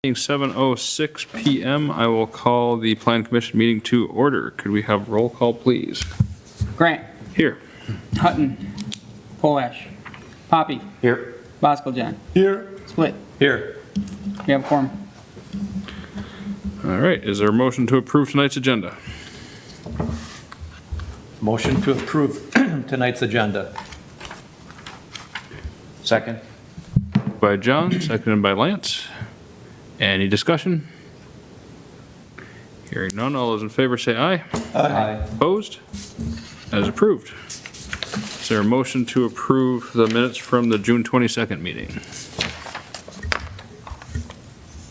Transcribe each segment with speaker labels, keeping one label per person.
Speaker 1: Being 7:06 p.m., I will call the Plan Commission meeting to order. Could we have roll call, please?
Speaker 2: Grant.
Speaker 1: Here.
Speaker 2: Hutton. Polash. Poppy.
Speaker 3: Here.
Speaker 2: Boskeljan.
Speaker 3: Here.
Speaker 2: Split.
Speaker 3: Here.
Speaker 2: We have a quorum.
Speaker 1: All right, is there a motion to approve tonight's agenda?
Speaker 3: Motion to approve tonight's agenda. Second.
Speaker 1: By John, seconded by Lance. Any discussion? Hearing none, all those in favor say aye.
Speaker 3: Aye.
Speaker 1: Opposed? That is approved. Is there a motion to approve the minutes from the June 22nd meeting?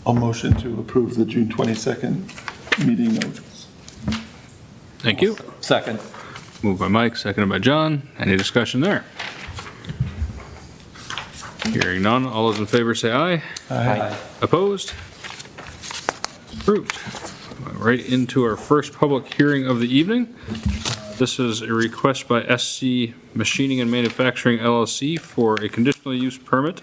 Speaker 4: I'll motion to approve the June 22nd meeting notes.
Speaker 1: Thank you.
Speaker 3: Second.
Speaker 1: Moved by Mike, seconded by John. Any discussion there? Hearing none, all those in favor say aye.
Speaker 3: Aye.
Speaker 1: Opposed? Approved. Right into our first public hearing of the evening. This is a request by SC Machining and Manufacturing LLC for a conditional use permit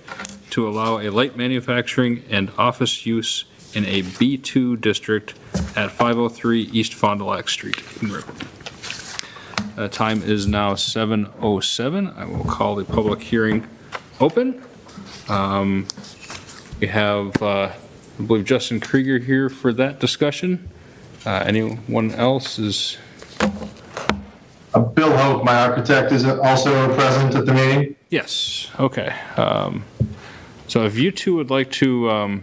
Speaker 1: to allow a light manufacturing and office use in a B2 district at 503 East Fond du Lac Street in Ripon. Time is now 7:07. I will call the public hearing open. We have, I believe, Justin Krieger here for that discussion. Anyone else is?
Speaker 5: Bill Hope, my architect, is also present at the meeting.
Speaker 1: Yes, okay. So if you two would like to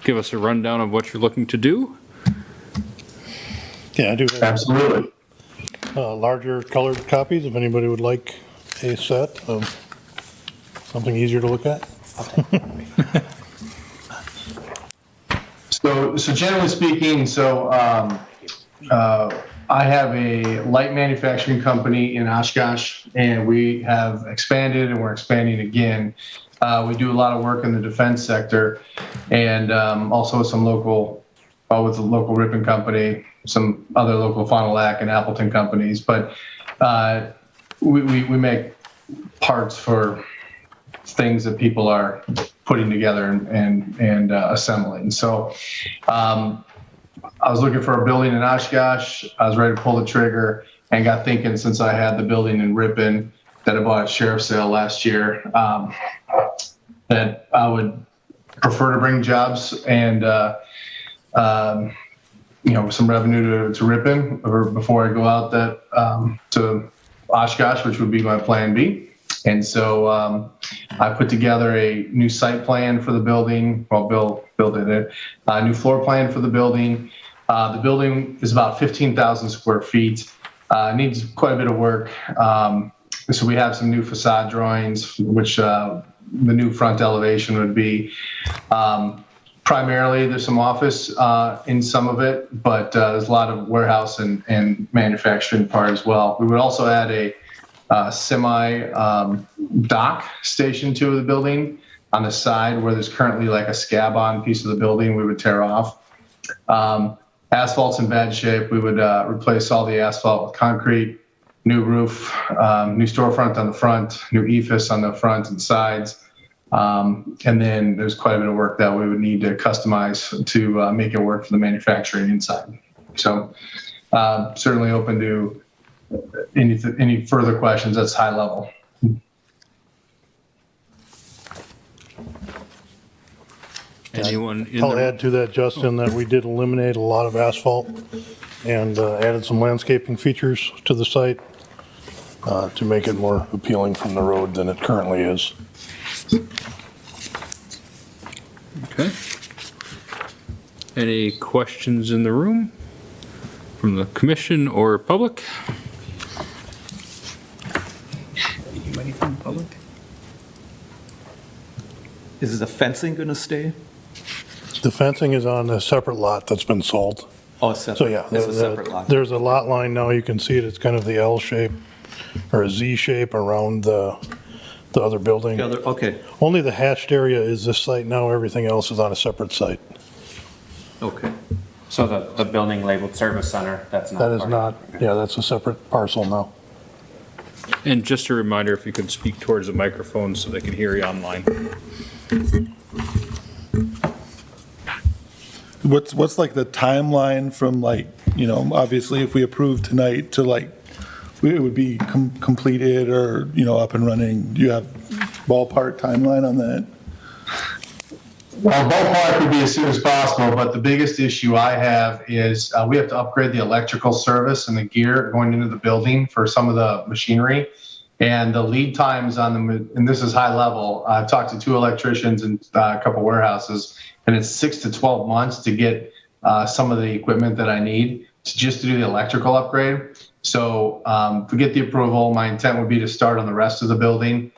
Speaker 1: give us a rundown of what you're looking to do?
Speaker 6: Yeah, I do have
Speaker 5: Absolutely.
Speaker 6: larger colored copies, if anybody would like a set of something easier to look at.
Speaker 5: So generally speaking, I have a light manufacturing company in Oshkosh, and we have expanded and we're expanding again. We do a lot of work in the defense sector, and also some local, with the local Ripon company, some other local Fond du Lac and Appleton companies. But we make parts for things that people are putting together and assembling. So I was looking for a building in Oshkosh. I was ready to pull the trigger and got thinking, since I had the building in Ripon that I bought at sheriff's sale last year, that I would prefer to bring jobs and some revenue to Ripon before I go out to Oshkosh, which would be my plan B. And so I put together a new site plan for the building. Well, Bill did it. A new floor plan for the building. The building is about 15,000 square feet. Needs quite a bit of work. So we have some new facade drawings, which the new front elevation would be. Primarily, there's some office in some of it, but there's a lot of warehouse and manufacturing part as well. We would also add a semi dock station to the building on the side where there's currently like a scab on piece of the building we would tear off. Asphalt's in bad shape. We would replace all the asphalt with concrete, new roof, new storefront on the front, new EFIS on the front and sides. And then there's quite a bit of work that we would need to customize to make it work for the manufacturing inside. So certainly open to any further questions. That's high level.
Speaker 1: Anyone in
Speaker 6: I'll
Speaker 1: the,
Speaker 6: add to that, Justin, that we did eliminate a lot of asphalt and added some landscaping features to the site to make it more appealing from the road than it currently is.
Speaker 1: okay. Any questions in the room from the commission or public?
Speaker 2: Anybody from the public?
Speaker 3: Is the fencing going to stay?
Speaker 6: The fencing is on a separate lot that's been sold.
Speaker 3: Oh, separate.
Speaker 6: So yeah,
Speaker 3: It's a separate lot.
Speaker 6: there's a lot line now. You can see it. It's kind of the L shape or a Z shape around the other building.
Speaker 3: Okay,
Speaker 6: Only the hatched area is this site now. Everything else is on a separate site.
Speaker 3: okay.
Speaker 7: So the building labeled service center, that's not
Speaker 6: That is
Speaker 7: part
Speaker 6: not, yeah, that's a separate parcel now.
Speaker 1: And just a reminder, if you could speak towards the microphone so they can hear you online.
Speaker 4: what's like the timeline from like, obviously if we approve tonight to like, it would be completed or, up and running? Do you have ballpark timeline on that?
Speaker 5: Well, ballpark would be as soon as possible, but the biggest issue I have is we have to upgrade the electrical service and the gear going into the building for some of the machinery. And the lead times on them, and this is high level, I've talked to 2 electricians and a couple warehouses, and it's 6 to 12 months to get some of the equipment that I need to do the electrical upgrade. So if we get the approval, my intent would be to start on the rest of the building,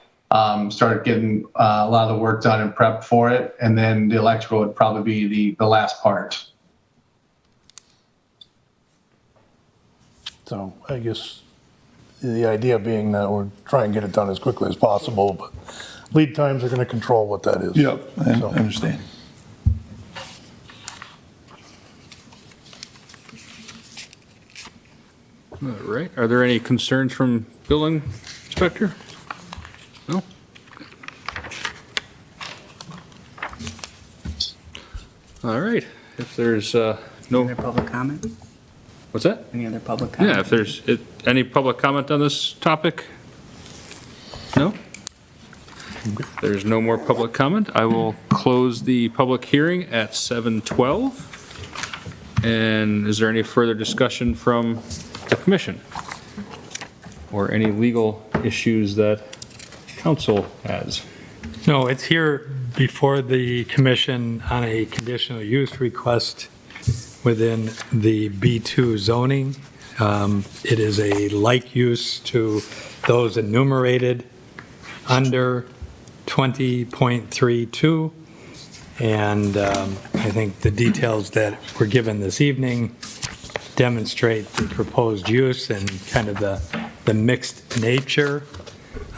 Speaker 5: start getting a lot of the work done and prep for it, and then the electrical would probably be the last part.
Speaker 6: So I guess the idea being that we're trying to get it done as quickly as possible, but lead times are going to control what that is.
Speaker 4: Yep, I
Speaker 6: So-
Speaker 4: understand.
Speaker 1: All right, are there any concerns from building inspector? No? All right, if there's
Speaker 2: Any
Speaker 1: no,
Speaker 2: other public comment?
Speaker 1: what's that?
Speaker 2: Any other public comment?
Speaker 1: Yeah, if there's any public comment on this topic? No? There's no more public comment. I will close the public hearing at 7:12. And is there any further discussion from the commission? Or any legal issues that council has?
Speaker 8: No, it's here before the commission on a conditional use request within the B2 zoning. It is a like use to those enumerated under 20.32. And I think the details that were given this evening demonstrate the proposed use and kind of the mixed nature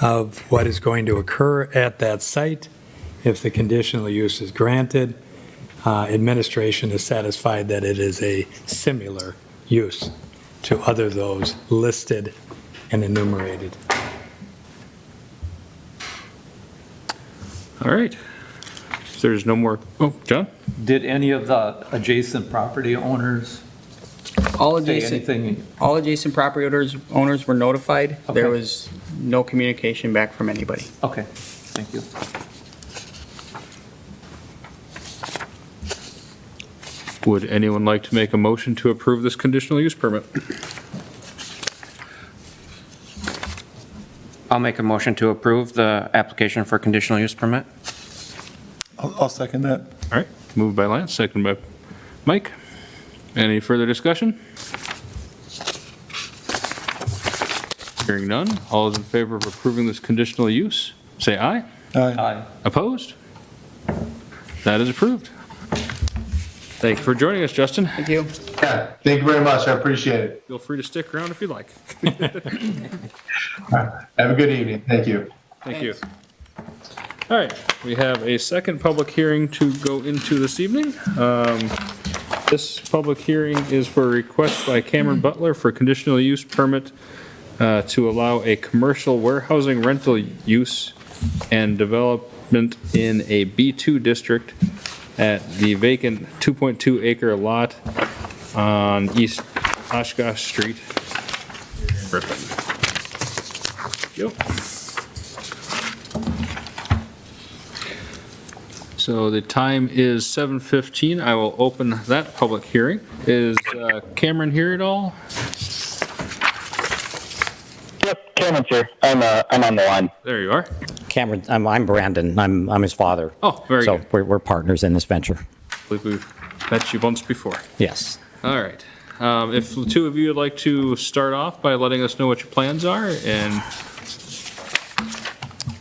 Speaker 8: of what is going to occur at that site if the conditional use is granted. Administration is satisfied that it is a similar use to other those listed and enumerated.
Speaker 1: All right. If there's no more, oh, John?
Speaker 3: Did any of the adjacent property owners
Speaker 2: All
Speaker 3: say
Speaker 2: adjacent,
Speaker 3: anything?
Speaker 2: all adjacent property owners were notified. There
Speaker 3: Okay.
Speaker 2: was no communication back from anybody.
Speaker 3: Okay, thank you.
Speaker 1: Would anyone like to make a motion to approve this conditional use permit?
Speaker 7: I'll make a motion to approve the application for conditional use permit.
Speaker 4: I'll second that.
Speaker 1: All right, moved by Lance, seconded by Mike. Any further discussion? Hearing none, all those in favor of approving this conditional use, say aye.
Speaker 4: Aye.
Speaker 3: Aye.
Speaker 1: Opposed? That is approved. Thank you for joining us, Justin.
Speaker 2: Thank you.
Speaker 5: Yeah, thank you very much. I appreciate it.
Speaker 1: Feel free to stick around if you'd like.
Speaker 5: Have a good evening. Thank you.
Speaker 1: Thank you. All right, we have a second public hearing to go into this evening. This public hearing is for a request by Cameron Butler for conditional use permit to allow a commercial warehousing rental use and development in a B2 district at the vacant 2.2 acre lot on East Oshkosh Street, Ripon. Yep. So the time is 7:15. I will open that public hearing. Is Cameron here at all?
Speaker 9: Yep, Cameron's here. I'm on the line.
Speaker 1: There you are.
Speaker 9: Cameron, I'm Brandon. I'm his father.
Speaker 1: Oh, very
Speaker 9: So
Speaker 1: good.
Speaker 9: we're partners in this venture.
Speaker 1: I believe we've met you once before.
Speaker 9: Yes.
Speaker 1: All right. If the two of you would like to start off by letting us know what your plans are and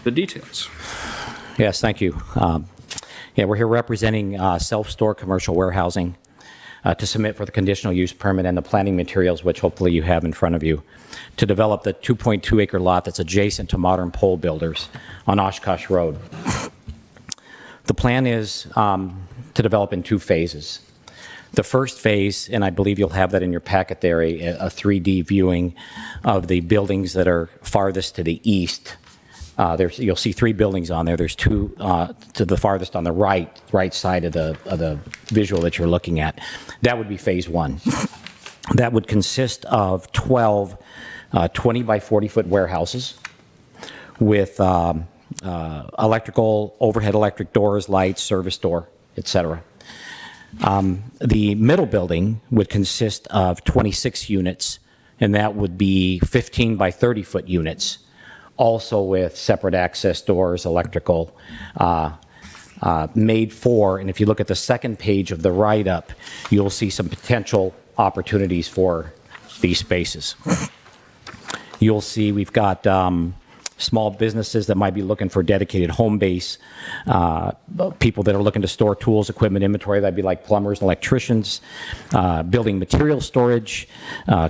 Speaker 1: the details.
Speaker 9: Yes, thank you. Yeah, we're here representing self-store commercial warehousing to submit for the conditional use permit and the planning materials, which hopefully you have in front of you, to develop the 2.2 acre lot that's adjacent to Modern Pole Builders on Oshkosh Road. The plan is to develop in 2 phases. The first phase, and I believe you'll have that in your packet there, a 3D viewing of the buildings that are farthest to the east You'll see 3 buildings on there. There's 2 to the farthest on the right side of the visual that you're looking at. That would be phase 1. That would consist of 12 20 by 40-foot warehouses with electrical, overhead electric doors, lights, service door, etc. The middle building would consist of 26 units, and that would be 15 by 30-foot units, also with separate access doors, electrical, made for, and if you look at the second page of the write-up, you'll see some potential opportunities for these spaces. You'll see we've got small businesses that might be looking for dedicated home base, people that are looking to store tools, equipment, inventory, that'd be like plumbers and electricians, building material storage,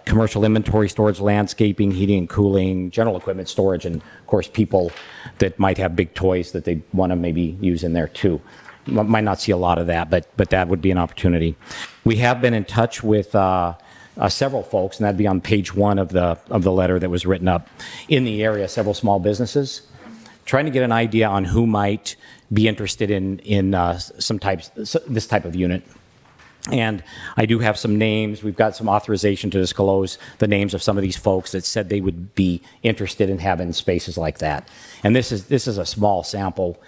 Speaker 9: commercial inventory storage, landscaping, heating and cooling, general equipment storage, and of course people that might have big toys that they want to maybe use in there too. Might not see a lot of that, but that would be an opportunity. We have been in touch with several folks, and that'd be on page 1 of the letter that was written up in the area, several small businesses, trying to get an idea on who might be interested in this type of unit. And I do have some names. We've got some authorization to disclose the names of some of these folks that said they would be interested in having spaces like that. And this is a small sample.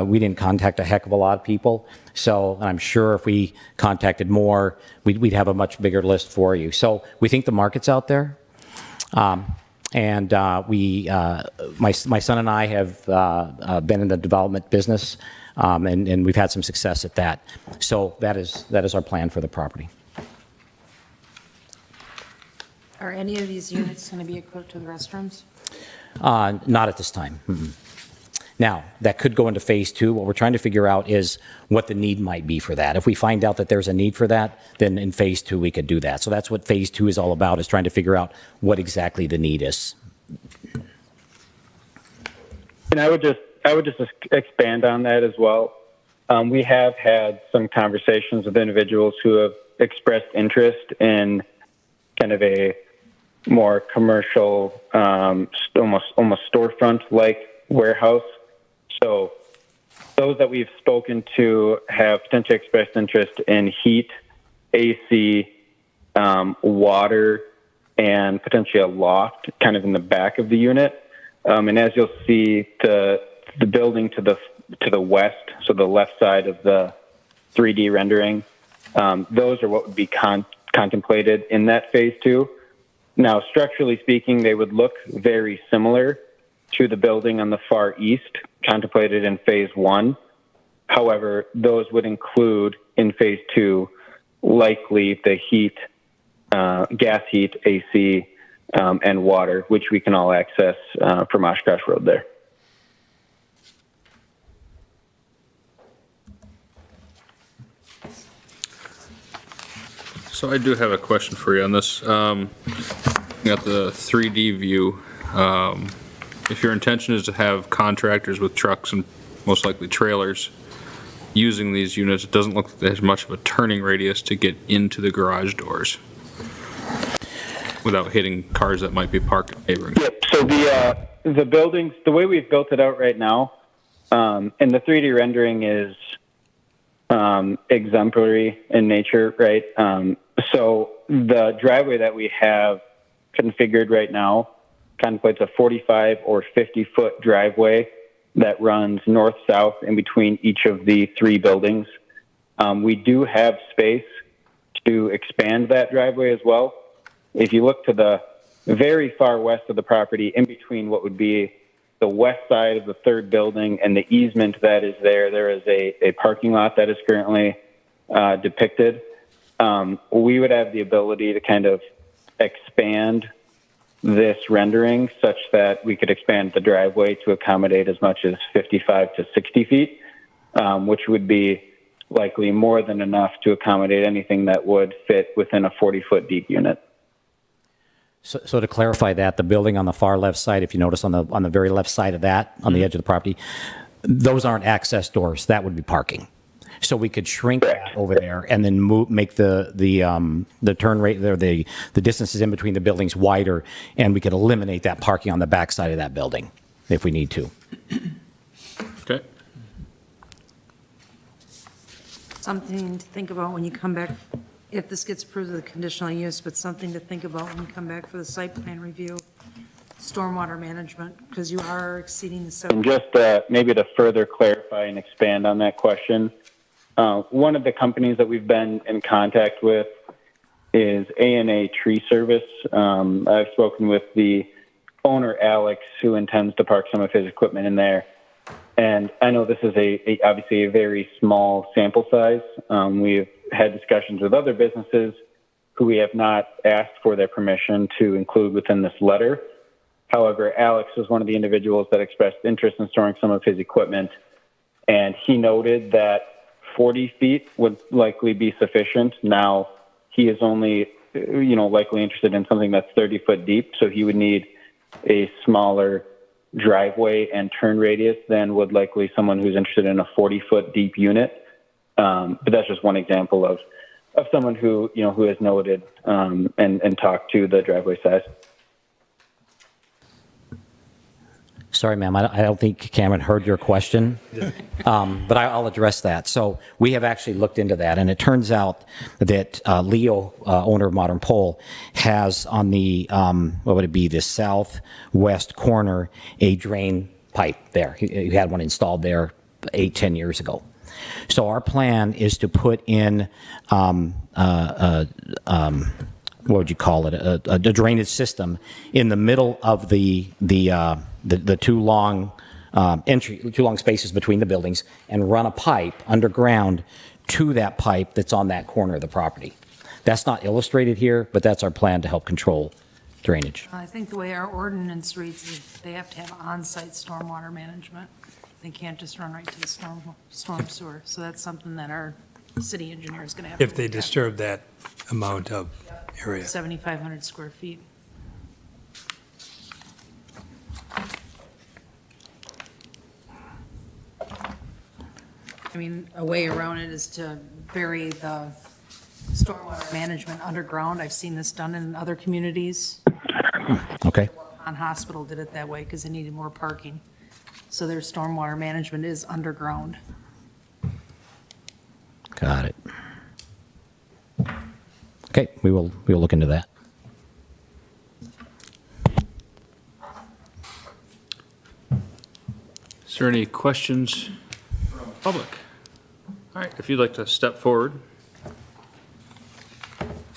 Speaker 9: We didn't contact a heck of a lot of people, so I'm sure if we contacted more, we'd have a much bigger list for you. So we think the market's out there, and my son and I have been in the development business, and we've had some success at that. So that is our plan for the property.
Speaker 10: Are any of these units going to be equipped to the restrooms?
Speaker 9: Not at this time. Mm-mm. Now, that could go into phase 2. What we're trying to figure out is what the need might be for that. If we find out that there's a need for that, then in phase 2 we could do that. So that's what phase 2 is all about, is trying to figure out what exactly the need is.
Speaker 11: And I would just expand on that as well. We have had some conversations with individuals who have expressed interest in kind of a more commercial, almost storefront-like warehouse. So those that we've spoken to have potentially expressed interest in heat, AC, water, and potentially a loft kind of in the back of the unit. And as you'll see, the building to the west, so the left side of the 3D rendering, those are what would be contemplated in that phase 2. Now, structurally speaking, they would look very similar to the building on the far east, contemplated in phase 1. However, those would include in phase 2 likely the heat, gas heat, AC, and water, which we can all access from Oshkosh Road there.
Speaker 1: So I do have a question for you on this. You got the 3D view. If your intention is to have contractors with trucks and most likely trailers using these units, it doesn't look like there's much of a turning radius to get into the garage doors without hitting cars that might be parked in neighboring.
Speaker 11: Yep. So the buildings, the way we've built it out right now, and the 3D rendering is exemplary in nature, right? So the driveway that we have configured right now contemplates a 45 or 50-foot driveway that runs north-south in between each of the 3 buildings. We do have space to expand that driveway as well. If you look to the very far west of the property, in between what would be the west side of the 3rd building and the easement that is there is a parking lot that is currently depicted. We would have the ability to kind of expand this rendering such that we could expand the driveway to accommodate as much as 55 to 60 feet, which would be likely more than enough to accommodate anything that would fit within a 40-foot deep unit.
Speaker 9: So to clarify that, the building on the far left side, if you notice on the very left side of that, on the edge of the property, those aren't access doors. That would be parking. So we could shrink that over there and then make the turn rate there, the distances in between the buildings wider, and we could eliminate that parking on the back side of that building if we need to.
Speaker 1: Okay.
Speaker 10: Something to think about when you come back, if this gets approved of the conditional use, but something to think about when you come back for the site plan review, stormwater management, because you are exceeding the
Speaker 11: And just maybe to further clarify and expand on that question, one of the companies that we've been in contact with is A&A Tree Service. I've spoken with the owner, Alex, who intends to park some of his equipment in there. And I know this is obviously a very small sample size. We've had discussions with other businesses who we have not asked for their permission to include within this letter. However, Alex was one of the individuals that expressed interest in storing some of his equipment, and he noted that 40 feet would likely be sufficient. Now, he is only, likely interested in something that's 30 foot deep, so he would need a smaller driveway and turn radius than would likely someone who's interested in a 40-foot deep unit. But that's just one example of someone who has noted and talked to the driveway size.
Speaker 9: Sorry, ma'am, I don't think Cameron heard your question, but I'll address that. So we have actually looked into that, and it turns out that Leo, owner of Modern Pole, has on the, what would it be, the southwest corner, a drain pipe there. He had one installed there 8-10 years ago. So our plan is to put in, what would you call it, a drainage system in the middle of the two long spaces between the buildings, and run a pipe underground to that pipe that's on that corner of the property. That's not illustrated here, but that's our plan to help control drainage.
Speaker 10: I think the way our ordinance reads is they have to have on-site stormwater management. They can't just run right to the storm sewer. So that's something that our city engineer is going to have to
Speaker 8: If they
Speaker 10: look at.
Speaker 8: disturb that amount of area.
Speaker 10: 7,500 square feet. I mean, a way around it is to bury the stormwater management underground. I've seen this done in other communities.
Speaker 9: Okay.
Speaker 10: On Hospital did it that way because they needed more parking. So their stormwater management is underground.
Speaker 9: Got it. Okay, we will look into that.
Speaker 1: Is there any questions from the public? All right, if you'd like to step forward.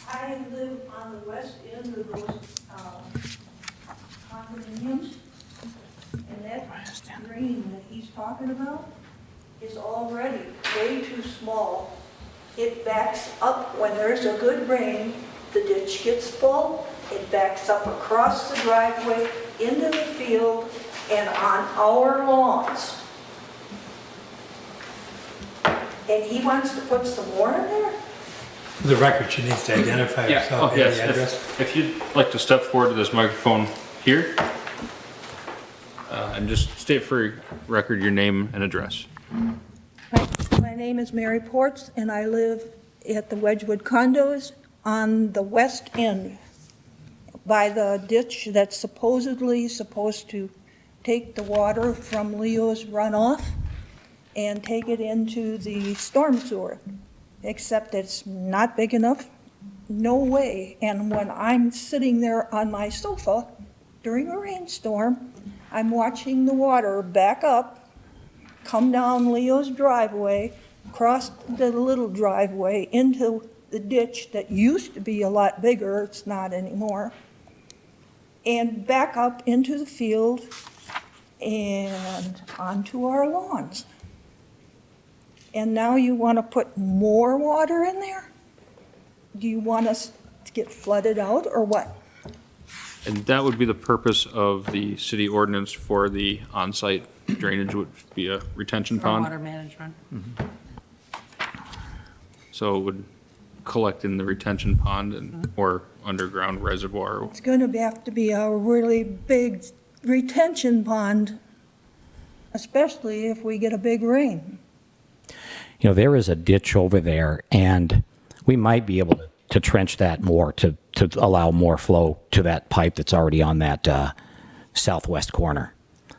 Speaker 12: I live on the west end of those condominiums, and that drain that he's talking about is already way too small. It backs up when there's a good rain, the ditch gets full, it backs up across the driveway, into the field, and on our lawns. And he wants to put some more in there?
Speaker 8: For the record, she needs to identify herself and the address.
Speaker 1: If you'd like to step forward to this microphone here, and just state for record your name and address.
Speaker 12: My name is Mary Ports, and I live at the Wedgwood condos on the west end, by the ditch that's supposedly supposed to take the water from Leo's runoff and take it into the storm sewer, except it's not big enough, no way. And when I'm sitting there on my sofa during a rainstorm, I'm watching the water back up, come down Leo's driveway, cross the little driveway into the ditch that used to be a lot bigger, it's not anymore, and back up into the field and onto our lawns. And now you want to put more water in there? Do you want us to get flooded out or what?
Speaker 1: And that would be the purpose of the city ordinance for the on-site drainage, would be a retention pond.
Speaker 10: Stormwater management.
Speaker 1: So it would collect in the retention pond and, or underground reservoir.
Speaker 12: It's going to have to be a really big retention pond, especially if we get a big rain.
Speaker 9: You know, there is a ditch over there, and we might be able to trench that more to allow more flow to that pipe that's already on that southwest corner.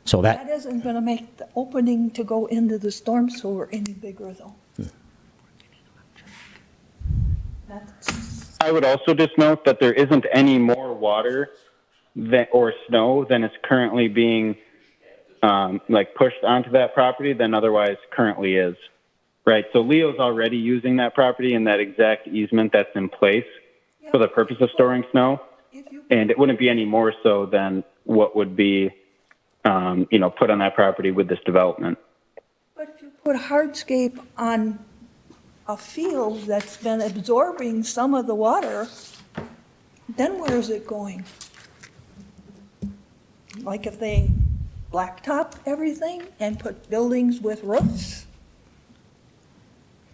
Speaker 9: So
Speaker 12: That isn't going to make the opening to go into the storm sewer any bigger, though. That's,
Speaker 11: I would also just note that there isn't any more water or snow than is currently being pushed onto that property than otherwise currently is. Right. So Leo's already using that property in that exact easement that's in place for the purpose of storing snow, and it wouldn't be any more so than what would be, put on that property with this development.
Speaker 12: but if you put hardscape on a field that's been absorbing some of the water, then where is it going? Like if they blacktop everything and put buildings with roofs?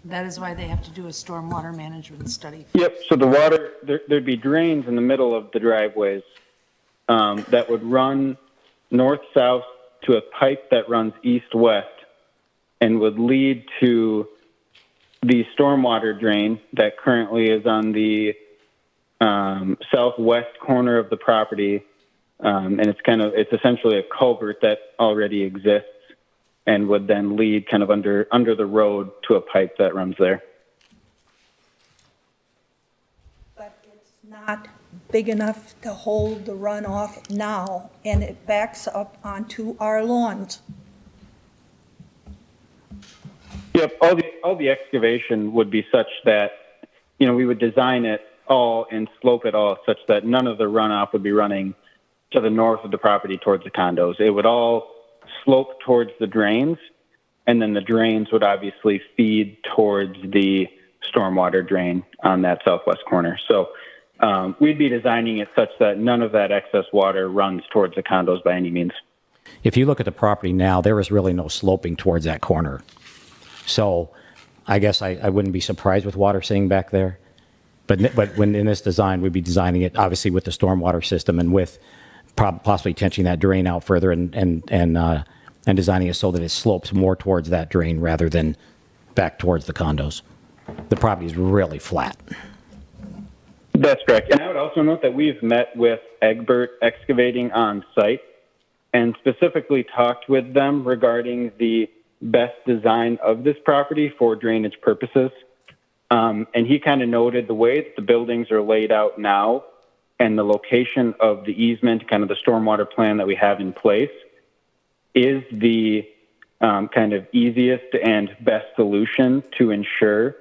Speaker 10: That is why they have to do a stormwater management study.
Speaker 11: Yep. So the water, there'd be drains in the middle of the driveways that would run north-south to a pipe that runs east-west and would lead to the stormwater drain that currently is on the southwest corner of the property. And it's essentially a culvert that already exists and would then lead kind of under the road to a pipe that runs there.
Speaker 12: But it's not big enough to hold the runoff now, and it backs up onto our lawns.
Speaker 11: Yep, all the excavation would be such that, we would design it all and slope it all such that none of the runoff would be running to the north of the property towards the condos. It would all slope towards the drains, and then the drains would obviously feed towards the stormwater drain on that southwest corner. So we'd be designing it such that none of that excess water runs towards the condos by any means.
Speaker 9: if you look at the property now, there is really no sloping towards that corner. So I guess I wouldn't be surprised with water sitting back there. But when in this design, we'd be designing it obviously with the stormwater system and with possibly tensioning that drain out further and designing it so that it slopes more towards that drain rather than back towards the condos. The property is really flat.
Speaker 11: That's correct. And I would also note that we've met with Egbert Excavating on site and specifically talked with them regarding the best design of this property for drainage purposes. And he kind of noted the way that the buildings are laid out now and the location of the easement, kind of the stormwater plan that we have in place, is the kind of easiest and best solution to ensure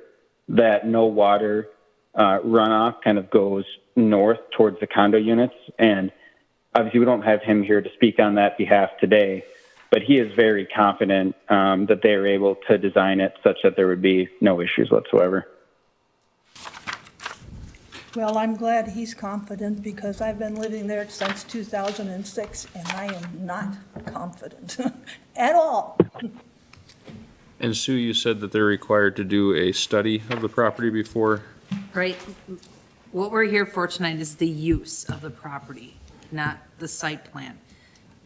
Speaker 11: that no water runoff kind of goes north towards the condo units. And obviously we don't have him here to speak on that behalf today, but he is very confident that they are able to design it such that there would be no issues whatsoever.
Speaker 12: Well, I'm glad he's confident because I've been living there since 2006 and I am not confident at all.
Speaker 1: And Sue, you said that they're required to do a study of the property before?
Speaker 10: Right. What we're here for tonight is the use of the property, not the site plan.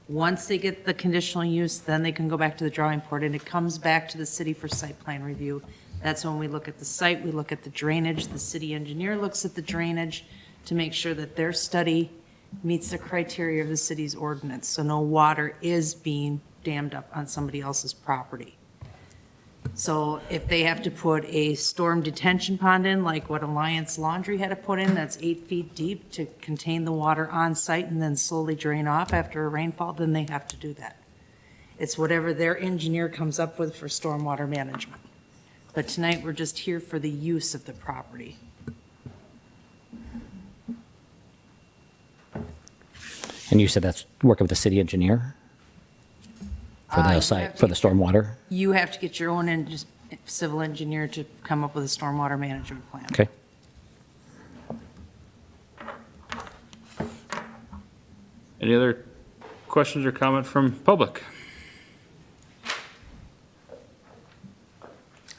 Speaker 10: Once they get the conditional use, then they can go back to the drawing board and it comes back to the city for site plan review. That's when we look at the site, we look at the drainage, the city engineer looks at the drainage to make sure that their study meets the criteria of the city's ordinance. So no water is being dammed up on somebody else's property. So if they have to put a storm detention pond in, like what Alliance Laundry had to put in, that's 8 feet deep to contain the water on site and then slowly drain off after a rainfall, then they have to do that. It's whatever their engineer comes up with for stormwater management. But tonight, we're just here for the use of the property.
Speaker 9: And you said that's working with the city engineer for the site, for the stormwater?
Speaker 10: You have to get your own civil engineer to come up with a stormwater management plan.
Speaker 9: Okay.
Speaker 1: Any other questions or comment from public?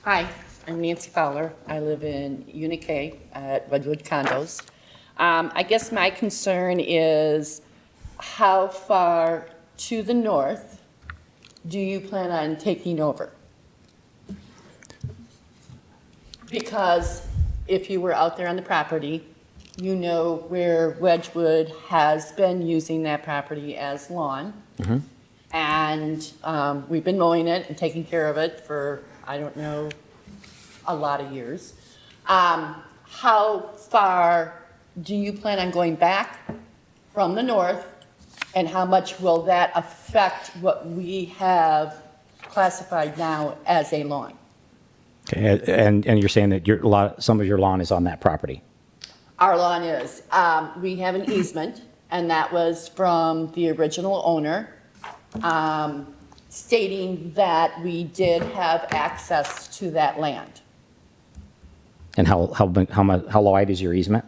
Speaker 13: Hi, I'm Nancy Fowler. I live in Unit K at Redwood Condos. I guess my concern is how far to the north do you plan on taking over? Because if you were out there on the property, you know where Wedgwood has been using that property as lawn.
Speaker 9: Mm-hmm.
Speaker 13: And and we've been mowing it and taking care of it for, I don't know, a lot of years. How far do you plan on going back from the north, and how much will that affect what we have classified now as a lawn?
Speaker 9: Okay, and you're saying that some of your lawn is on that property?
Speaker 13: Our lawn is. We have an easement, and that was from the original owner, stating that we did have access to that land.
Speaker 9: And how wide is your easement?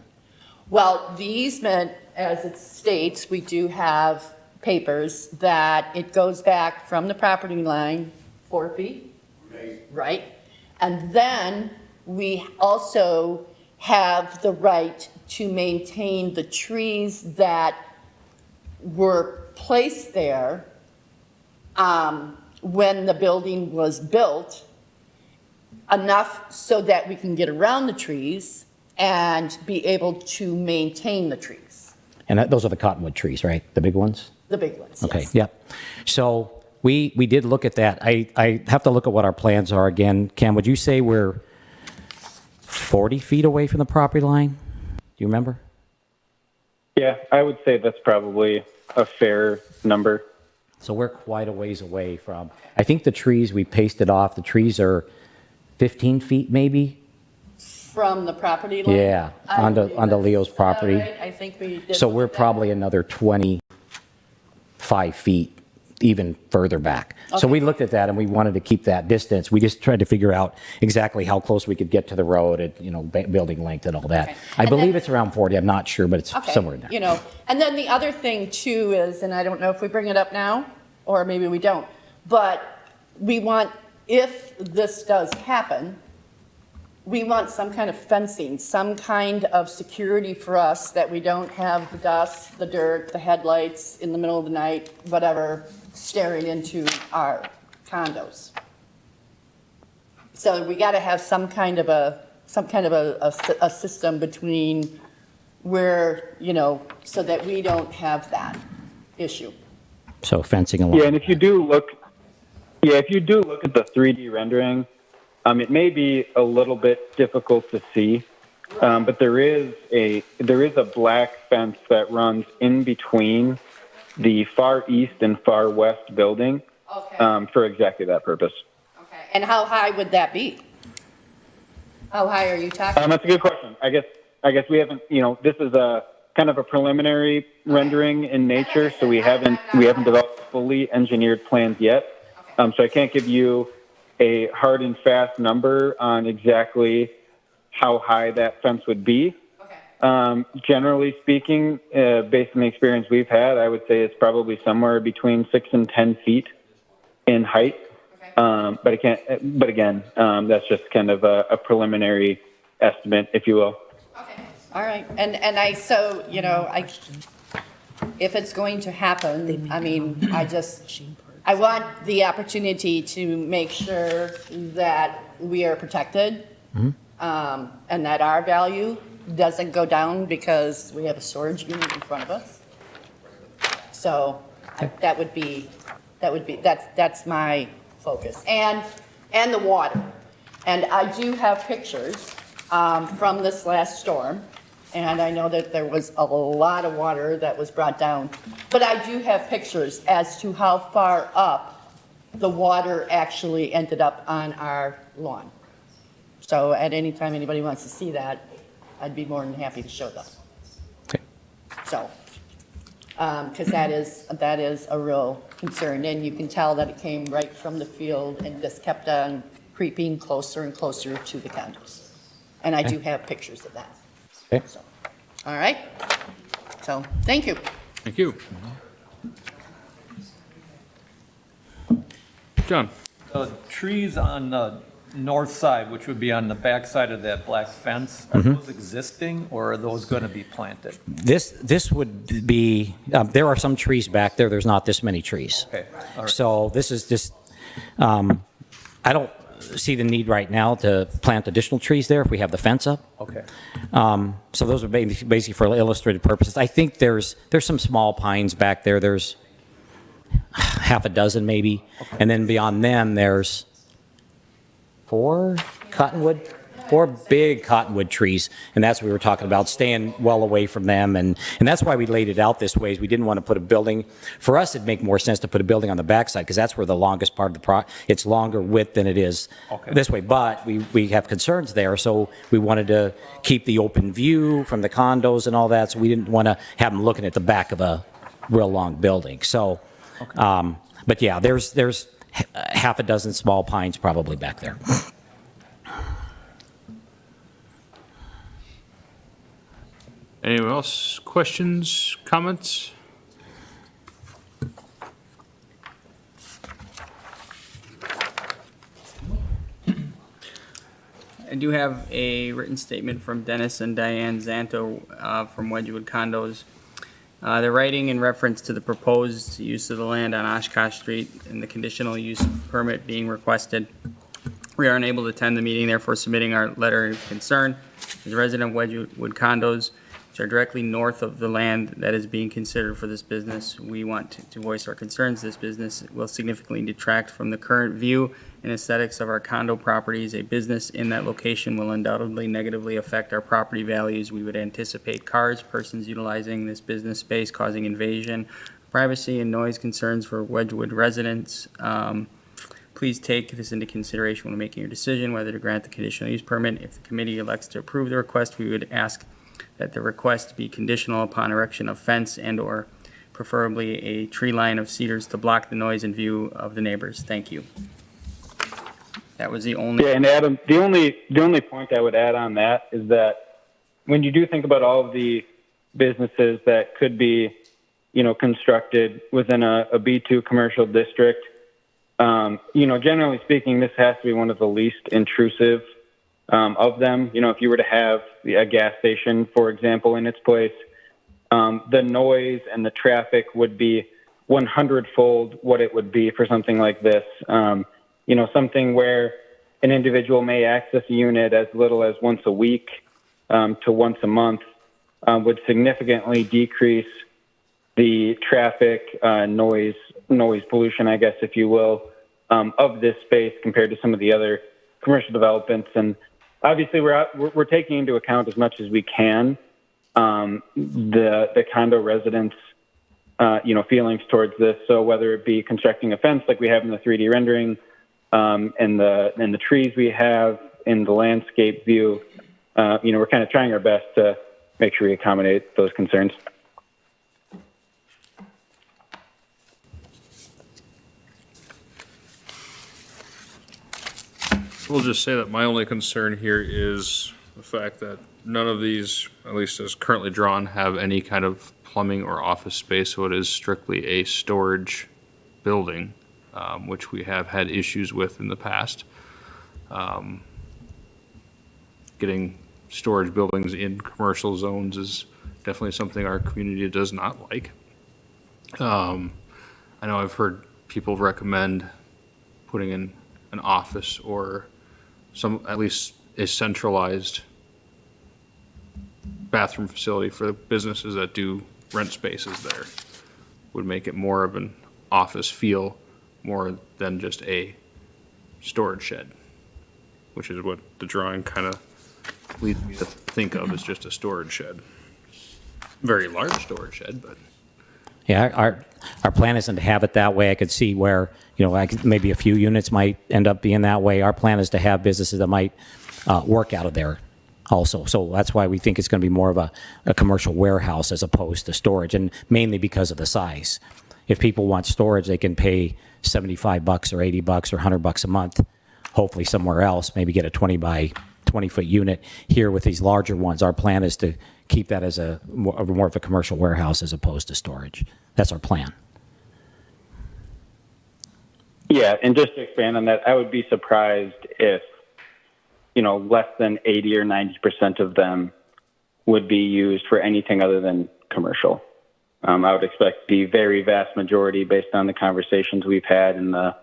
Speaker 13: Well, the easement, as it states, we do have papers that it goes back from the property line 4 feet. Right? And then we also have the right to maintain the trees that were placed there when the building was built, enough so that we can get around the trees and be able to maintain the trees.
Speaker 9: And those are the cottonwood trees, right? The big ones?
Speaker 13: The big ones,
Speaker 9: Okay,
Speaker 13: yes.
Speaker 9: yep. So we did look at that. I have to look at what our plans are again. Cam, would you say we're 40 feet away from the property line? Do you remember?
Speaker 11: Yeah, I would say that's probably a fair number.
Speaker 9: So we're quite a ways away from, I think the trees, we pasted off, the trees are 15 feet maybe?
Speaker 13: From the property line?
Speaker 9: Yeah,
Speaker 13: I
Speaker 9: onto
Speaker 13: believe that's
Speaker 9: Leo's property.
Speaker 13: right. I think we did.
Speaker 9: So
Speaker 13: look
Speaker 9: we're
Speaker 13: at that.
Speaker 9: probably another 25 feet even further back. So
Speaker 13: Okay.
Speaker 9: we looked at that and we wanted to keep that distance. We just tried to figure out exactly how close we could get to the road and, building length and all that.
Speaker 13: Okay.
Speaker 9: I
Speaker 13: And
Speaker 9: believe
Speaker 13: then-
Speaker 9: it's around 40, I'm not sure, but it's
Speaker 13: Okay,
Speaker 9: somewhere in there.
Speaker 13: And then the other thing too is, and I don't know if we bring it up now, or maybe we don't, but we want, if this does happen, we want some kind of fencing, some kind of security for us, that we don't have the dust, the dirt, the headlights in the middle of the night, whatever, staring into our condos. So we got to have some kind of a system between where, so that we don't have that issue.
Speaker 9: So fencing along.
Speaker 11: Yeah, and if you do look at the 3D rendering, it may be a little bit difficult to see, but there is a black fence that runs in between the far east and far west building,
Speaker 13: Okay.
Speaker 11: for exactly that purpose.
Speaker 13: Okay. And how high would that be? How high are you talking?
Speaker 11: That's a good question. I guess we haven't. This is a kind of a preliminary rendering in nature, so we haven't developed fully engineered plans yet. So I can't give you a hard and fast number on exactly how high that fence would be.
Speaker 13: Okay.
Speaker 11: Generally speaking, based on the experience we've had, I would say it's probably somewhere between 6 and 10 feet in height.
Speaker 13: Okay.
Speaker 11: But again, that's just kind of a preliminary estimate, if you will.
Speaker 13: Okay. All right. And if it's going to happen, I want the opportunity to make sure that we are protected, and that our value doesn't go down because we have a storage unit in front of us. So that's my focus. And the water. And I do have pictures from this last storm, and I know that there was a lot of water that was brought down, but I do have pictures as to how far up the water actually ended up on our lawn. So at any time anybody wants to see that, I'd be more than happy to show them.
Speaker 9: Okay.
Speaker 13: So, because that is a real concern, and you can tell that it came right from the field and just kept on creeping closer and closer to the condos. And I do have pictures of that.
Speaker 9: Okay.
Speaker 13: So, all right. So, thank you.
Speaker 1: Thank you. John?
Speaker 3: The trees on the north side, which would be on the back side of that black fence, are those existing, or are those going to be planted?
Speaker 9: This would be, there are some trees back there, there's not this many trees.
Speaker 3: Okay, all right.
Speaker 9: So this is just, I don't see the need right now to plant additional trees there if we have the fence up.
Speaker 3: Okay.
Speaker 9: So those are basically for illustrative purposes. I think there's some small pines back there. There's half a dozen maybe. And then beyond them, there's four big cottonwood trees, and that's what we were talking about, staying well away from them, and that's why we laid it out this way, is we didn't want to put a building. For us, it'd make more sense to put a building on the backside, because that's where the longest part of the it's longer width than it is this way, but we have concerns there, so we wanted to keep the open view from the condos and all that, so we didn't want to have them looking at the back of a real long building. So, but yeah, there's half a dozen small pines probably back there.
Speaker 1: Anyone else? Questions, comments?
Speaker 2: I do have a written statement from Dennis and Diane Zanto from Wedgewood Condos. They're writing in reference to the proposed use of the land on Oshkosh Street and the conditional use permit being requested. We are unable to attend the meeting, therefore submitting our letter of concern. As a resident of Wedgewood Condos, which are directly north of the land that is being considered for this business, we want to voice our concerns. This business will significantly detract from the current view and aesthetics of our condo properties. A business in that location will undoubtedly negatively affect our property values. We would anticipate cars, persons utilizing this business space, causing invasion, privacy, and noise concerns for Wedgewood residents. Please take this into consideration when making your decision whether to grant the conditional use permit. If the committee elects to approve the request, we would ask that the request be conditional upon erection of fence and/or preferably a tree line of cedars to block the noise and view of the neighbors. Thank you. That was the only.
Speaker 11: Yeah, and Adam, the only point I would add on that is that when you do think about all of the businesses that could be, constructed within a B2 commercial district, generally speaking, this has to be one of the least intrusive of them. If you were to have a gas station, for example, in its place, the noise and the traffic would be 100-fold what it would be for something like this. Something where an individual may access a unit as little as once a week to once a month would significantly decrease the traffic noise pollution, I guess, if you will, of this space compared to some of the other commercial developments. And obviously, we're taking into account as much as we can the condo residents' feelings towards this. So whether it be constructing a fence like we have in the 3D rendering, and the trees we have in the landscape view, we're kind of trying our best to make sure we accommodate those concerns.
Speaker 1: We'll just say that my only concern here is the fact that none of these, at least as currently drawn, have any kind of plumbing or office space, so it is strictly a storage building, which we have had issues with in the past. Getting storage buildings in commercial zones is definitely something our community does not like. I know I've heard people recommend putting in an office or at least a centralized bathroom facility for the businesses that do rent spaces there. Would make it more of an office feel more than just a storage shed, which is what the drawing kind of leads me to think of as just a storage shed. Very large storage shed, but.
Speaker 9: Yeah, our plan isn't to have it that way. I could see where, maybe a few units might end up being that way. Our plan is to have businesses that might work out of there also. So that's why we think it's going to be more of a commercial warehouse as opposed to storage, and mainly because of the size. If people want storage, they can pay $75 or $80 or $100 a month, hopefully somewhere else, maybe get a 20 by 20 foot unit. Here with these larger ones, our plan is to keep that as more of a commercial warehouse as opposed to storage. That's our plan.
Speaker 11: Yeah, and just to expand on that, I would be surprised if, less than 80 or 90% of them would be used for anything other than commercial. I would expect the very vast majority, based on the conversations we've had and the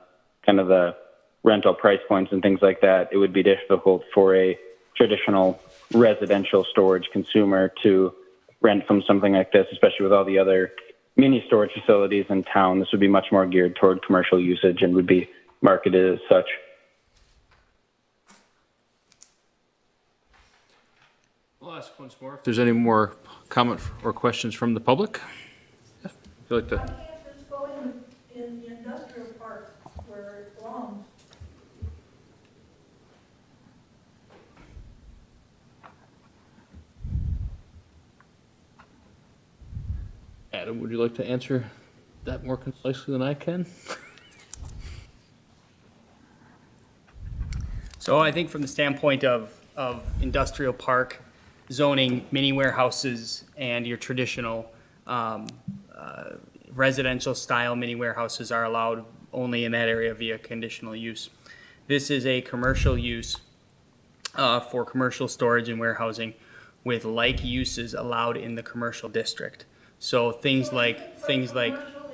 Speaker 11: kind of the rental price points and things like that, it would be difficult for a traditional residential storage consumer to rent from something like this, especially with all the other mini storage facilities in town. This would be much more geared toward commercial usage and would be marketed as such.
Speaker 1: I'll ask once more if there's any more comment or questions from the public. Yeah, if you'd like to.
Speaker 12: Why can't this go in the industrial park where it belongs?
Speaker 1: Adam, would you like to answer that more concisely than I can?
Speaker 2: So I think from the standpoint of industrial park zoning, mini warehouses and your traditional residential style mini warehouses are allowed only in that area via conditional use. This is a commercial use for commercial storage and warehousing with like uses allowed in the commercial district. So things like
Speaker 12: Commercial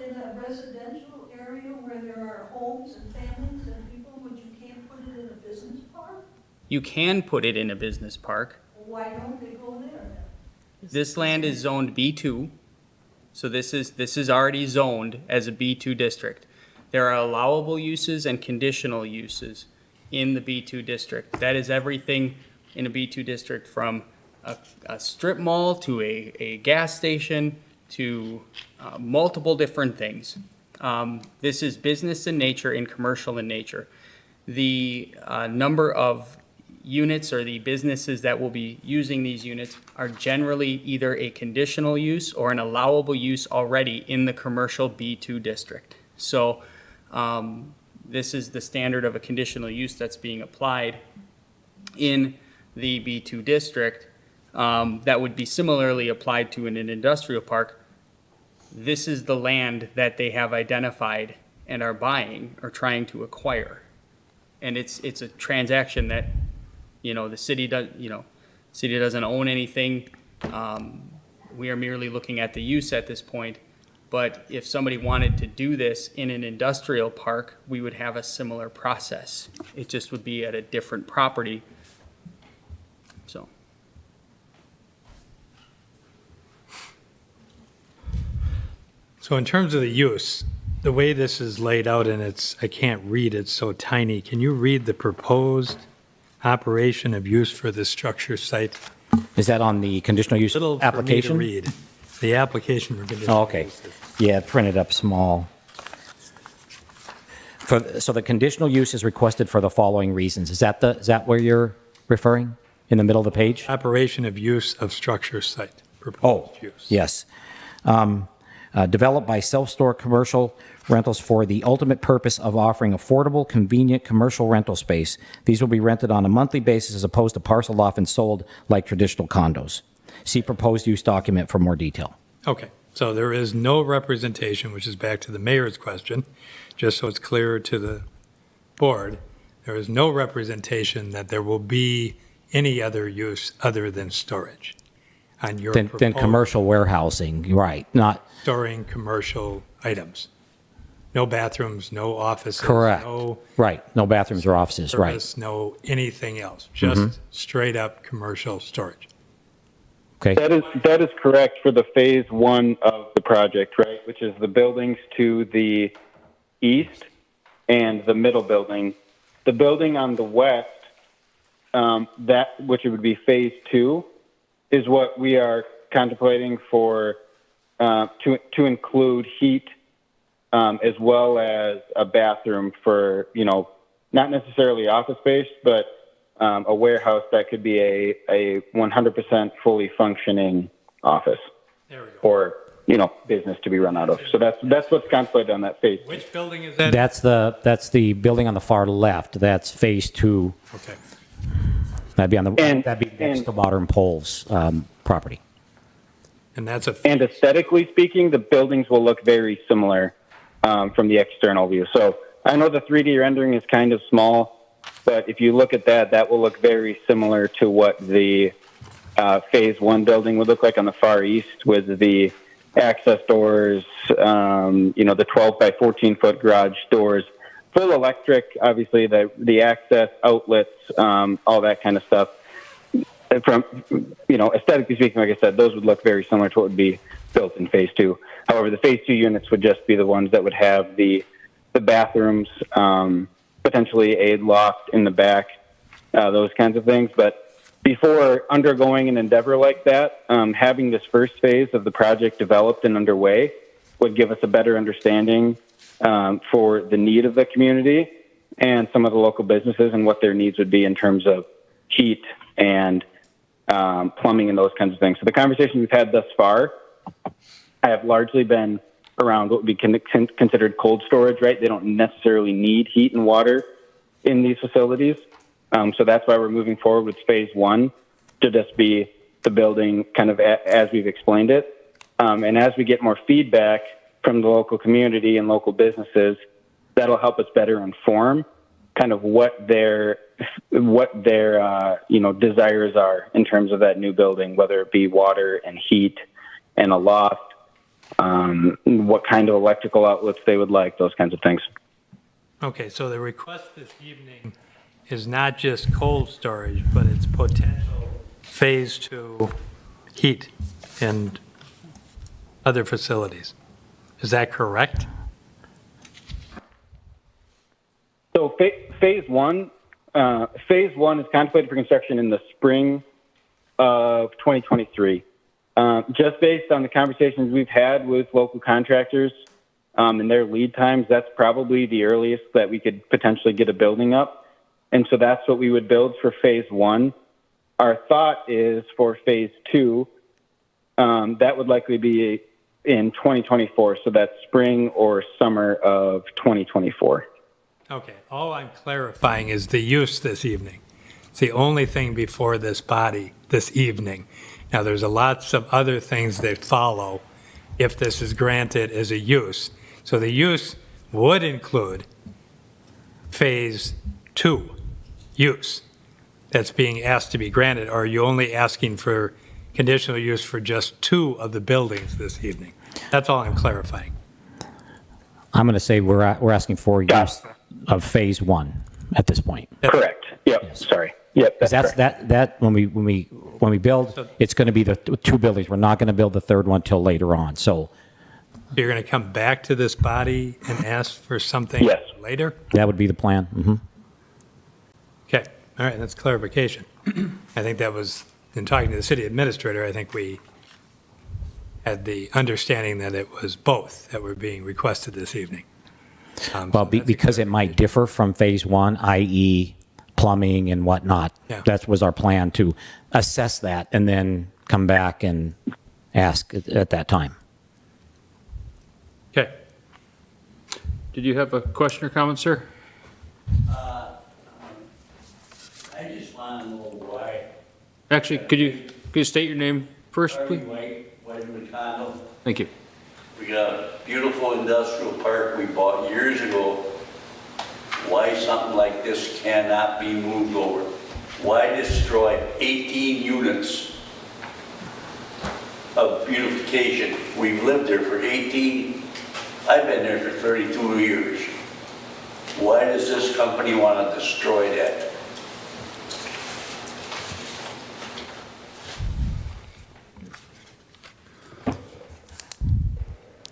Speaker 12: in a residential area where there are homes and families and people, but you can't put it in a business park?
Speaker 2: you can put it in a business park.
Speaker 12: Why don't they go there then?
Speaker 2: This land is zoned B2, so this is already zoned as a B2 district. There are allowable uses and conditional uses in the B2 district. That is everything in a B2 district from a strip mall to a gas station to multiple different things. This is business in nature and commercial in nature. The number of units or the businesses that will be using these units are generally either a conditional use or an allowable use already in the commercial B2 district. So this is the standard of a conditional use that's being applied in the B2 district that would be similarly applied to in an industrial park. This is the land that they have identified and are buying or trying to acquire. And it's a transaction that, the city doesn't own anything. We are merely looking at the use at this point. But if somebody wanted to do this in an industrial park, we would have a similar process. It just would be at a different property. So.
Speaker 8: So in terms of the use, the way this is laid out, and I can't read, it's so tiny. Can you read the proposed operation of use for the structure site?
Speaker 9: Is that on the conditional use
Speaker 8: Little
Speaker 9: application?
Speaker 8: for me to read. The application for conditional
Speaker 9: Oh, okay.
Speaker 8: use.
Speaker 9: Yeah, printed up small. So the conditional use is requested for the following reasons. Is that where you're referring? In the middle of the page?
Speaker 8: Operation of use of structure site.
Speaker 9: Oh,
Speaker 8: Proposed use.
Speaker 9: yes. Developed by self-store commercial rentals for the ultimate purpose of offering affordable, convenient commercial rental space. These will be rented on a monthly basis as opposed to parceled off and sold like traditional condos. See proposed use document for more detail.
Speaker 8: Okay, so there is no representation, which is back to the mayor's question, just so it's clear to the board, there is no representation that there will be any other use other than storage on your
Speaker 9: Then
Speaker 8: proposed
Speaker 9: commercial warehousing, right, not,
Speaker 8: storing commercial items. No bathrooms, no offices.
Speaker 9: correct.
Speaker 8: No
Speaker 9: Right, no bathrooms or offices, right.
Speaker 8: service, no anything else, just straight up commercial storage.
Speaker 9: Okay,
Speaker 11: That is correct for the phase one of the project, right? Which is the buildings to the east and the middle building. The building on the west, which it would be phase two, is what we are contemplating for to include heat as well as a bathroom for not necessarily office space, but a warehouse that could be a 100% fully functioning office
Speaker 8: There we go.
Speaker 11: or business to be run out of. So that's what's contemplated on that phase.
Speaker 8: Which building is that?
Speaker 9: that's the building on the far left, that's phase two.
Speaker 8: Okay.
Speaker 9: That'd be
Speaker 11: And-
Speaker 9: that'd be next
Speaker 11: and-
Speaker 9: to Modern Poles property.
Speaker 8: And that's a,
Speaker 11: And aesthetically speaking, the buildings will look very similar from the external view. So I know the 3D rendering is kind of small, but if you look at that will look very similar to what the phase one building would look like on the far east with the access doors, the 12 by 14 foot garage doors, full electric, obviously the access outlets, all that kind of stuff. From aesthetically speaking, like I said, those would look very similar to what would be built in phase 2. However, the phase 2 units would just be the ones that would have the bathrooms, potentially a loft in the back, those kinds of things. But before undergoing an endeavor like that, having this first phase of the project developed and underway would give us a better understanding for the need of the community and some of the local businesses and what their needs would be in terms of heat and plumbing and those kinds of things. So the conversations we've had thus far have largely been around what would be considered cold storage, right? They don't necessarily need heat and water in these facilities. So that's why we're moving forward with phase 1 to just be the building kind of as we've explained it. And as we get more feedback from the local community and local businesses, that'll help us better inform kind of what their desires are in terms of that new building, whether it be water and heat and a loft, what kind of electrical outlets they would like, those kinds of things.
Speaker 8: Okay, so the request this evening is not just cold storage, but it's potential phase 2 heat and other facilities. Is that correct?
Speaker 11: So phase 1 is contemplated for construction in the spring of 2023. Just based on the conversations we've had with local contractors and their lead times, that's probably the earliest that we could potentially get a building up. And so that's what we would build for phase 1. Our thought is for phase 2, that would likely be in 2024. So that's spring or summer of 2024.
Speaker 8: Okay, all I'm clarifying is the use this evening. It's the only thing before this body this evening. Now, there's lots of other things that follow if this is granted as a use. So the use would include phase 2 use that's being asked to be granted, or are you only asking for conditional use for just 2 of the buildings this evening? That's all I'm clarifying.
Speaker 9: I'm going to say we're asking for use of phase 1 at this point.
Speaker 11: Correct. Yep.
Speaker 9: Yes.
Speaker 11: Sorry. Yep.
Speaker 9: Because
Speaker 11: That's correct.
Speaker 9: that when we build, it's going to be the 2 buildings. We're not going to build the third one till later on. So
Speaker 8: You're going to come back to this body and ask for something
Speaker 11: Yes.
Speaker 8: later?
Speaker 9: that would be the plan.
Speaker 8: Okay, all right, that's clarification. I think that was, in talking to the city administrator, I think we had the understanding that it was both that were being requested this evening.
Speaker 9: Well, because it might differ from phase 1, i.e. plumbing and whatnot.
Speaker 8: Yeah.
Speaker 9: That was our plan, to assess that and then come back and ask at that time.
Speaker 1: Okay. Did you have a question or comment, sir?
Speaker 14: I just want to know why.
Speaker 1: Actually, could you state your name first, please?
Speaker 14: Wedgwood Condo.
Speaker 1: Thank you.
Speaker 14: We got a beautiful industrial park we bought years ago. Why something like this cannot be moved over? Why destroy 18 units of beautification? We've lived there for 18, I've been there for 32 years. Why does this company want to destroy that?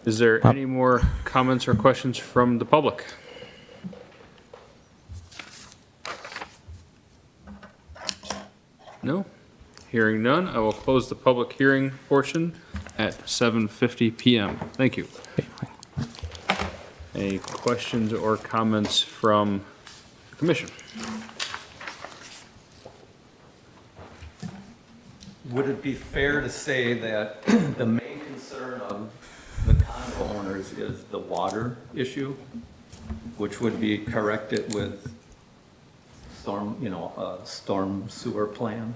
Speaker 1: Is there any more comments or questions from the public? No? Hearing none, I will close the public hearing portion at 7:50 PM. Thank you. Any questions or comments from the commission?
Speaker 3: Would it be fair to say that the main concern of the condo owners is the water issue, which would be corrected with storm sewer plan?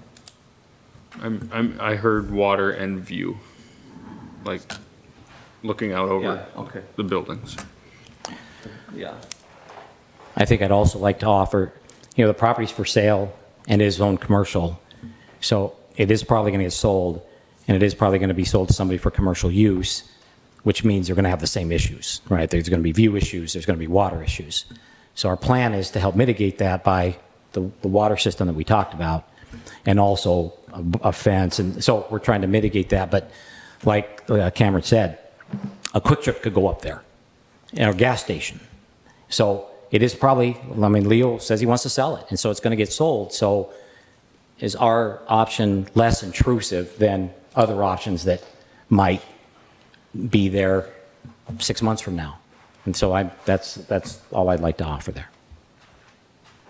Speaker 1: I heard water and view, like looking out over
Speaker 3: Yeah, okay,
Speaker 1: the buildings.
Speaker 3: yeah.
Speaker 9: I think I'd also like to offer, the property's for sale and is zoned commercial. So it is probably going to get sold, and it is probably going to be sold to somebody for commercial use, which means they're going to have the same issues, right? There's going to be view issues, there's going to be water issues. So our plan is to help mitigate that by the water system that we talked about, and also a fence. And so we're trying to mitigate that. But like Cameron said, a Quick Trip could go up there, or a gas station. So it is probably, I mean, Leo says he wants to sell it, and so it's going to get sold. So is our option less intrusive than other options that might be there 6 months from now? And so that's all I'd like to offer there.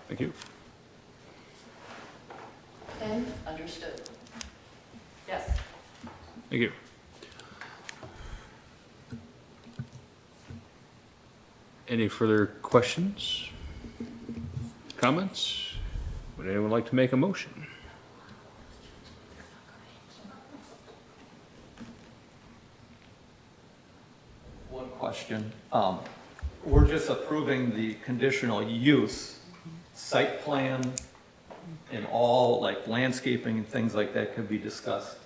Speaker 1: Thank you.
Speaker 13: And understood. Yes.
Speaker 1: Thank you. Any further questions? Comments? Would anyone like to make a motion?
Speaker 3: One question. We're just approving the conditional use site plan, and all like landscaping and things like that could be discussed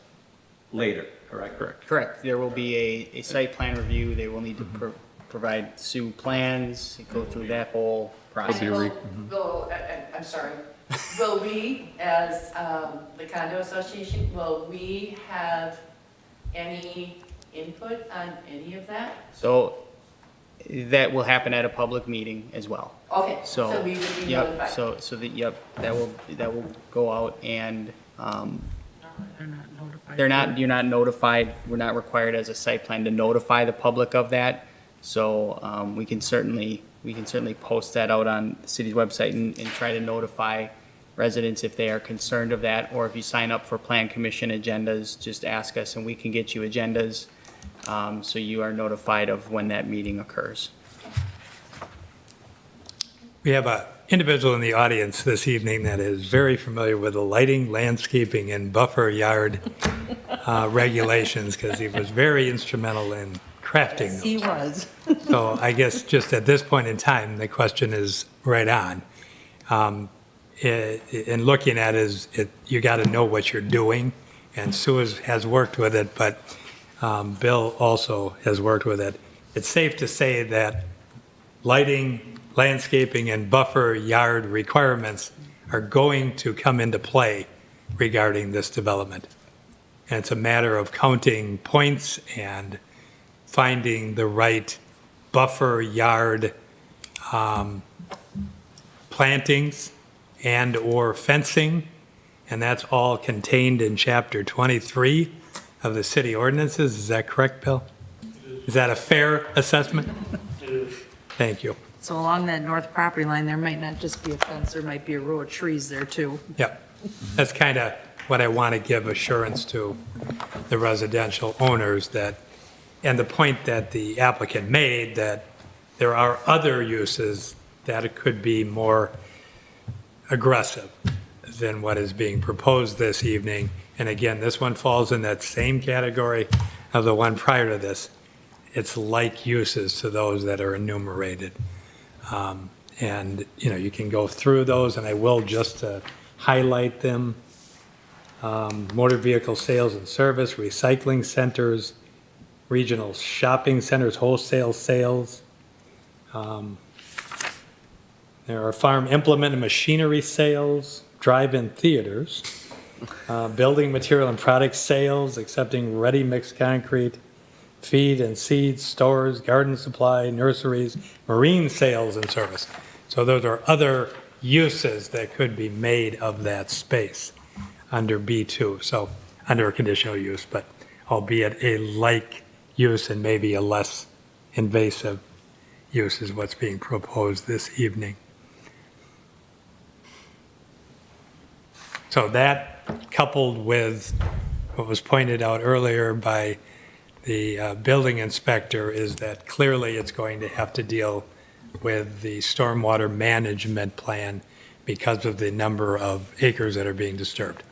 Speaker 3: later, correct?
Speaker 1: Correct.
Speaker 2: Correct. There will be a site plan review. They will need to provide Sue plans, go through that whole process.
Speaker 13: I'm sorry. Will we, as the condo association, will we have any input on any of that?
Speaker 2: So that will happen at a public meeting as well.
Speaker 13: Okay,
Speaker 2: So,
Speaker 13: so we would be
Speaker 2: yep,
Speaker 13: notified.
Speaker 2: that will go out and,
Speaker 10: They're not notified.
Speaker 2: you're not notified, we're not required as a site plan to notify the public of that. So, we can certainly post that out on the city's website and try to notify residents if they are concerned of that, or if you sign up for plan commission agendas, just ask us and we can get you agendas, so you are notified of when that meeting occurs.
Speaker 8: We have an individual in the audience this evening that is very familiar with the lighting, landscaping, and buffer yard regulations, because he was very instrumental in crafting those.
Speaker 10: He was.
Speaker 8: So I guess just at this point in time, the question is right on. In looking at it, you got to know what you're doing, and Sue has worked with it, but Bill also has worked with it. It's safe to say that lighting, landscaping, and buffer yard requirements are going to come into play regarding this development. And it's a matter of counting points and finding the right buffer yard plantings and/or fencing, and that's all contained in Chapter 23 of the city ordinances. Is that correct, Bill? Is that a fair assessment? Thank you.
Speaker 10: So along that north property line, there might not just be a fence, there might be a row of trees there too.
Speaker 8: Yep. That's kind of what I want to give assurance to the residential owners, that, and the point that the applicant made, that there are other uses that it could be more aggressive than what is being proposed this evening. And again, this one falls in that same category of the one prior to this. It's like uses to those that are enumerated. And, you can go through those, and I will just to highlight them. Motor vehicle sales and service, recycling centers, regional shopping centers, wholesale sales. There are farm implement and machinery sales, drive-in theaters, building material and product sales, accepting ready mixed concrete, feed and seed stores, garden supply, nurseries, marine sales and service. So those are other uses that could be made of that space under B2, so under a conditional use, but albeit a like use and maybe a less invasive use is what's being proposed this evening. So that, coupled with what was pointed out earlier by the building inspector, is that clearly it's going to have to deal with the stormwater management plan because of the number of acres that are being disturbed.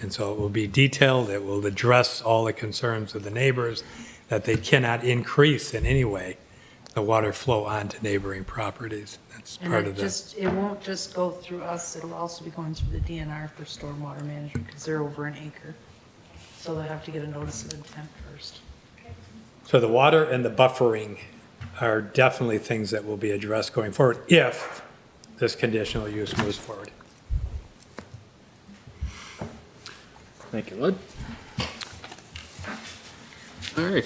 Speaker 8: And so it will be detailed, it will address all the concerns of the neighbors, that they cannot increase in any way the water flow onto neighboring properties. That's part of this.
Speaker 10: It won't just go through us, it'll also be going through the DNR for stormwater management, because they're over an acre. So they'll have to get a notice of intent first.
Speaker 8: So the water and the buffering are definitely things that will be addressed going forward if this conditional use moves forward.
Speaker 1: Thank you, Lud. All right.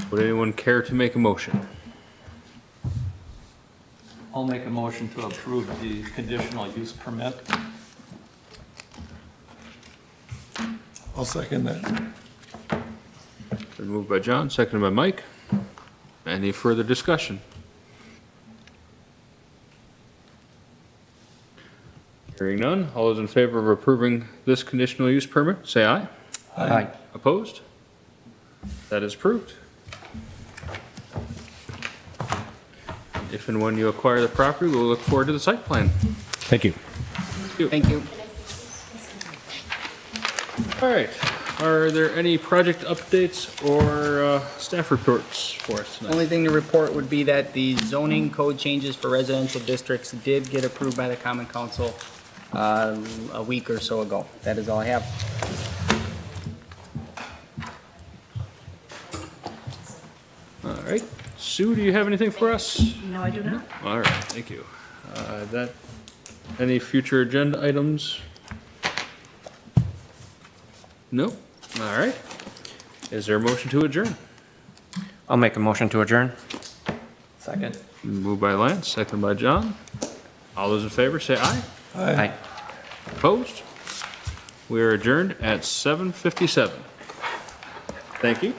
Speaker 1: Would anyone care to make a motion?
Speaker 3: I'll make a motion to approve the conditional use permit.
Speaker 4: I'll second that.
Speaker 1: Been moved by John, seconded by Mike. Any further discussion? Hearing none, all those in favor of approving this conditional use permit, say aye.
Speaker 7: Aye.
Speaker 1: Opposed? That is approved. If and when you acquire the property, we'll look forward to the site plan.
Speaker 9: Thank you.
Speaker 2: Thank you.
Speaker 1: All right, are there any project updates or staff reports for us tonight?
Speaker 2: Only thing to report would be that the zoning code changes for residential districts did get approved by the Common Council a week or so ago. That is all I have.
Speaker 1: All right, Sue, do you have anything for us?
Speaker 10: No, I do not.
Speaker 1: All right, thank you. Any future agenda items? No? All right. Is there a motion to adjourn?
Speaker 7: I'll make a motion to adjourn.
Speaker 3: Second.
Speaker 1: Moved by Lance, seconded by John. All those in favor, say aye.
Speaker 7: Aye.
Speaker 1: Opposed? We are adjourned at 7:57. Thank you.